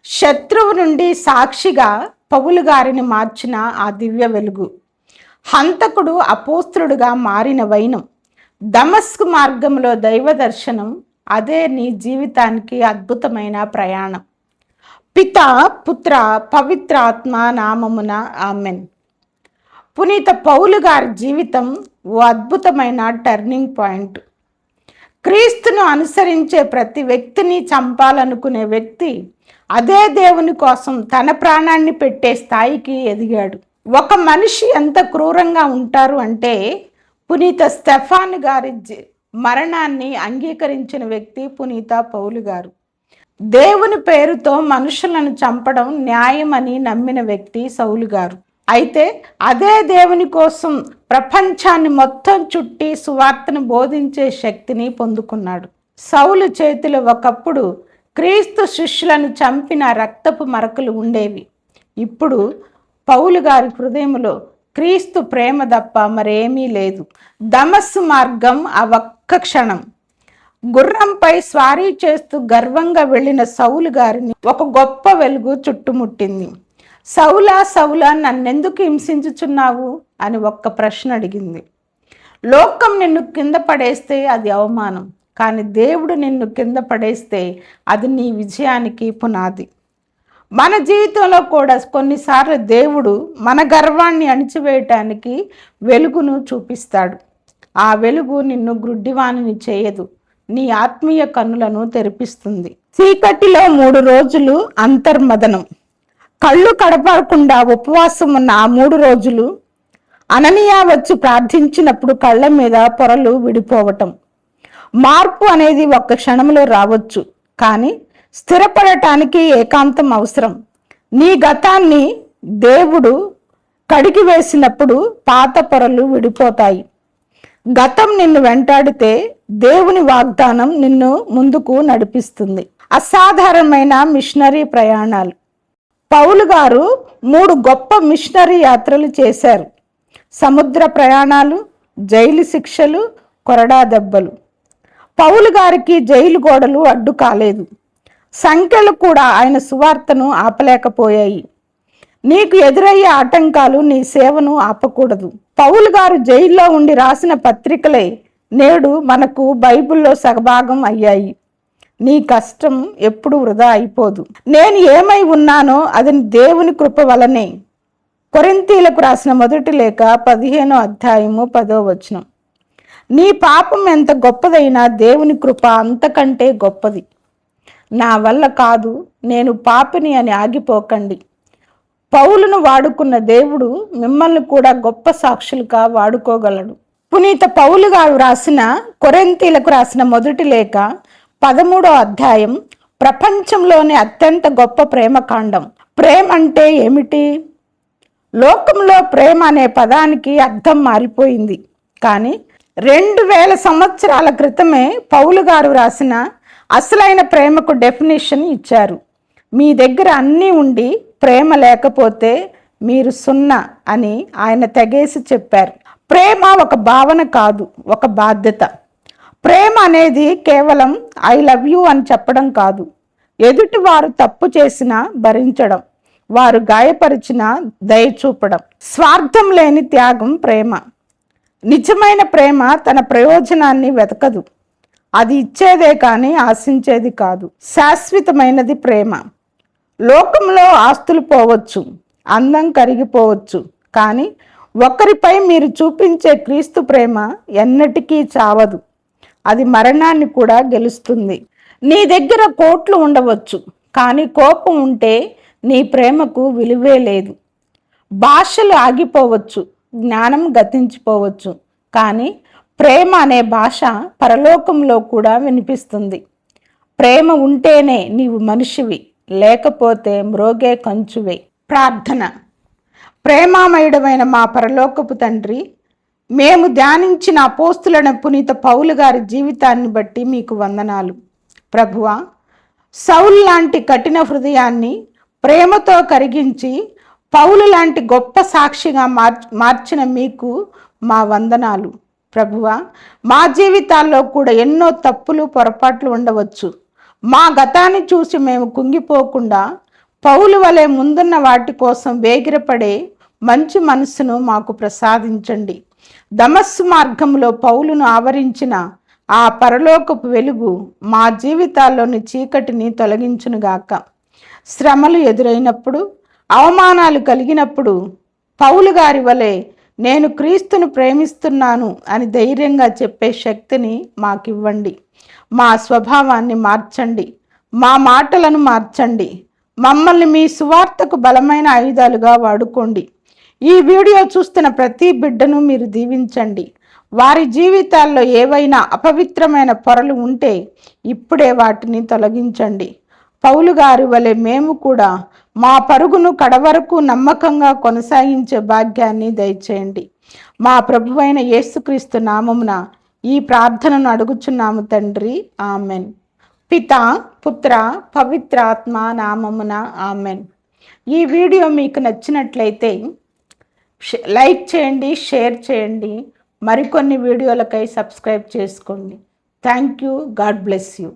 శత్రువు నుండి సాక్షిగా పౌలు గారిని మార్చిన ఆ దివ్య వెలుగు, హంతకుడు అపోస్తులుడుగా మారిన వైనం, దమస్కు మార్గంలో దైవ దర్శనం, అదే నీ జీవితానికి అద్భుతమైన ప్రయాణం. పిత, పుత్ర, పవిత్ర ఆత్మ నామమున ఆమెన్. పునీత పౌలు గారి జీవితం ఓ అద్భుతమైన టర్నింగ్ పాయింట్. క్రీస్తును అనుసరించే ప్రతి వ్యక్తిని చంపాలనుకునే వ్యక్తి అదే దేవుని కోసం తన ప్రాణాన్ని పెట్టే స్థాయికి ఎదిగాడు. ఒక మనిషి ఎంత క్రూరంగా ఉంటారు అంటే, పునీత స్టెఫాన్ గారి మరణాన్ని అంగీకరించిన వ్యక్తి పునీత పౌలు గారు. దేవుని పేరుతో మనుషులను చంపడం న్యాయమని నమ్మిన వ్యక్తి సౌలు గారు. అయితే అదే దేవుని కోసం ప్రపంచాన్ని మొత్తం చుట్టి సువార్తను బోధించే శక్తిని పొందుకున్నాడు. సౌలు చేతిలో ఒకప్పుడు క్రీస్తు శిష్యులను చంపిన రక్తపు మరకలు ఉండేవి. ఇప్పుడు పౌలు గారి హృదయంలో క్రీస్తు ప్రేమ తప్ప మరేమీ లేదు. దమస్సు మార్గం ఆ ఒక్క క్షణం. గుర్రంపై స్వారీ చేస్తూ గర్వంగా వెళ్ళిన సౌలు గారిని ఒక గొప్ప వెలుగు చుట్టుముట్టింది. సౌలా సౌలా, నన్నెందుకు హింసించుచున్నావు అని ఒక్క ప్రశ్న అడిగింది. లోకం నిన్ను కింద పడేస్తే అది అవమానం, కానీ దేవుడు నిన్ను కింద పడేస్తే అది నీ విజయానికి పునాది. మన జీవితంలో కూడా కొన్నిసార్లు దేవుడు మన గర్వాన్ని అణిచివేయటానికి వెలుగును చూపిస్తాడు. ఆ వెలుగు నిన్ను గ్రుడ్డివాణిని చేయదు, నీ ఆత్మీయ కన్నులను తెరిపిస్తుంది. చీకటిలో 3 రోజులు అంతర్మదనం. కళ్ళు కడపకుండా ఉపవాసం ఉన్న ఆ 3 రోజులు అననీయా వచ్చి ప్రార్థించినప్పుడు కళ్ళ మీద పొరలు విడిపోవటం. మార్పు అనేది ఒక్క క్షణంలో రావచ్చు, కానీ స్థిరపడటానికి ఏకాంతం అవసరం. నీ గతాన్ని దేవుడు కడిగి వేసినప్పుడు పాత పొరలు విడిపోతాయి. గతం నిన్ను వెంటాడితే దేవుని వాగ్దానం నిన్ను ముందుకు నడిపిస్తుంది. అసాధారణమైన మిషనరీ ప్రయాణాలు. పౌలు గారు 3 గొప్ప మిషనరీ యాత్రలు చేశారు. సముద్ర ప్రయాణాలు, జైలు శిక్షలు, కొరడా దెబ్బలు. పౌలు గారికి జైలు గోడలు అడ్డు కాలేదు, సంఖ్యలు కూడా ఆయన సువార్తను ఆపలేకపోయాయి. నీకు ఎదురయ్యే ఆటంకాలు నీ సేవను ఆపకూడదు. పౌలు గారు జైల్లో ఉండి రాసిన పత్రికలే నేడు మనకు బైబిల్లో సగభాగం అయ్యాయి. నీ కష్టం ఎప్పుడు వృధా అయిపోదు. నేను ఏమై ఉన్నానో అది దేవుని కృప వలనే. కొరింథీలకు రాసిన మొదటి లేఖ 15వ అధ్యాయము 10వ వచనం. నీ పాపం ఎంత గొప్పదైనా దేవుని కృప అంతకంటే గొప్పది. నా వల్ల కాదు, నేను పాపిని అని ఆగిపోకండి. పౌలును వాడుకున్న దేవుడు మిమ్మల్ని కూడా గొప్ప సాక్షులుగా వాడుకోగలడు. పునీత పౌలు గారు రాసిన కొరింథీలకు రాసిన మొదటి లేఖ 13వ అధ్యాయం ప్రపంచంలోనే అత్యంత గొప్ప ప్రేమకాండం. ప్రేమ అంటే ఏమిటి? లోకంలో ప్రేమ అనే పదానికి అర్థం మారిపోయింది, కానీ 2000 సంవత్సరాల క్రితమే పౌలు గారు రాసిన అసలైన ప్రేమకు డెఫినేషన్ ఇచ్చారు. మీ దగ్గర అన్నీ ఉండి ప్రేమ లేకపోతే మీరు సున్నా అని ఆయన తెగేసి చెప్పారు. ప్రేమ ఒక భావన కాదు, ఒక బాధ్యత. ప్రేమ అనేది కేవలం ఐ లవ్ యూ అని చెప్పడం కాదు. ఎదుటి వారు తప్పు చేసినా భరించడం, వారు గాయపరిచినా దయ చూపడం. స్వార్థం లేని త్యాగం ప్రేమ. నిజమైన ప్రేమ తన ప్రయోజనాన్ని వెతకదు, అది ఇచ్చేదే కానీ ఆశించేది కాదు. శాశ్వతమైనది ప్రేమ. లోకంలో ఆస్తులు పోవచ్చు, అందం కరిగిపోవచ్చు, కానీ ఒకరిపై మీరు చూపించే క్రీస్తు ప్రేమ ఎన్నటికీ చావదు. అది మరణాన్ని కూడా గెలుస్తుంది. నీ దగ్గర కోట్లు ఉండవచ్చు, కానీ కోపం ఉంటే నీ ప్రేమకు విలువే లేదు. భాషలు ఆగిపోవచ్చు, జ్ఞానం గతించిపోవచ్చు, కానీ ప్రేమ అనే భాష పరలోకంలో కూడా వినిపిస్తుంది. ప్రేమ ఉంటేనే నీవు మనిషివి, లేకపోతే మ్రోగే కంచువే. ప్రార్థన. ప్రేమామయుడమైన మా పరలోకపు తండ్రి, మేము ధ్యానించిన అపోస్తులైన పునీత పౌలు గారి జీవితాన్ని బట్టి మీకు వందనాలు. ప్రభువా, సౌలు లాంటి కఠిన హృదయాన్ని ప్రేమతో కరిగించి పౌలు లాంటి గొప్ప సాక్షిగా మార్చిన మీకు మా వందనాలు. ప్రభువా, మా జీవితాల్లో కూడా ఎన్నో తప్పులు పొరపాట్లు ఉండవచ్చు. మా గతాన్ని చూసి మేము కుంగిపోకుండా పౌలు వలె ముందున్న వాటి కోసం వేగిరపడే మంచి మనస్సును మాకు ప్రసాదించండి. దమస్సు మార్గంలో పౌలును ఆవరించిన ఆ పరలోకపు వెలుగు మా జీవితాల్లోని చీకటిని తొలగించునుగాక. శ్రమలు ఎదురైనప్పుడు, అవమానాలు కలిగినప్పుడు పౌలు గారి వలె నేను క్రీస్తును ప్రేమిస్తున్నాను అని ధైర్యంగా చెప్పే శక్తిని మాకివ్వండి. మా స్వభావాన్ని మార్చండి, మా మాటలను మార్చండి, మమ్మల్ని మీ సువార్తకు బలమైన ఆయుధాలుగా వాడుకోండి. ఈ వీడియో చూస్తున్న ప్రతి బిడ్డను మీరు దీవించండి. వారి జీవితాల్లో ఏవైనా అపవిత్రమైన పొరలు ఉంటే ఇప్పుడే వాటిని తొలగించండి. పౌలు గారి వలె మేము కూడా మా పరుగును కడవరకు నమ్మకంగా కొనసాగించే భాగ్యాన్ని దయచేయండి. మా ప్రభువైన యేసుక్రీస్తు నామమున ఈ ప్రార్థనను అడుగుచున్నాము తండ్రి, ఆమెన్. పితా, పుత్ర, పవిత్రాత్మ నామమున ఆమెన్. ఈ వీడియో మీకు నచ్చినట్లయితే లైక్ చేయండి, షేర్ చేయండి. మరికొన్ని వీడియోలకై సబ్స్క్రైబ్ చేసుకోండి. Thank you. God bless you.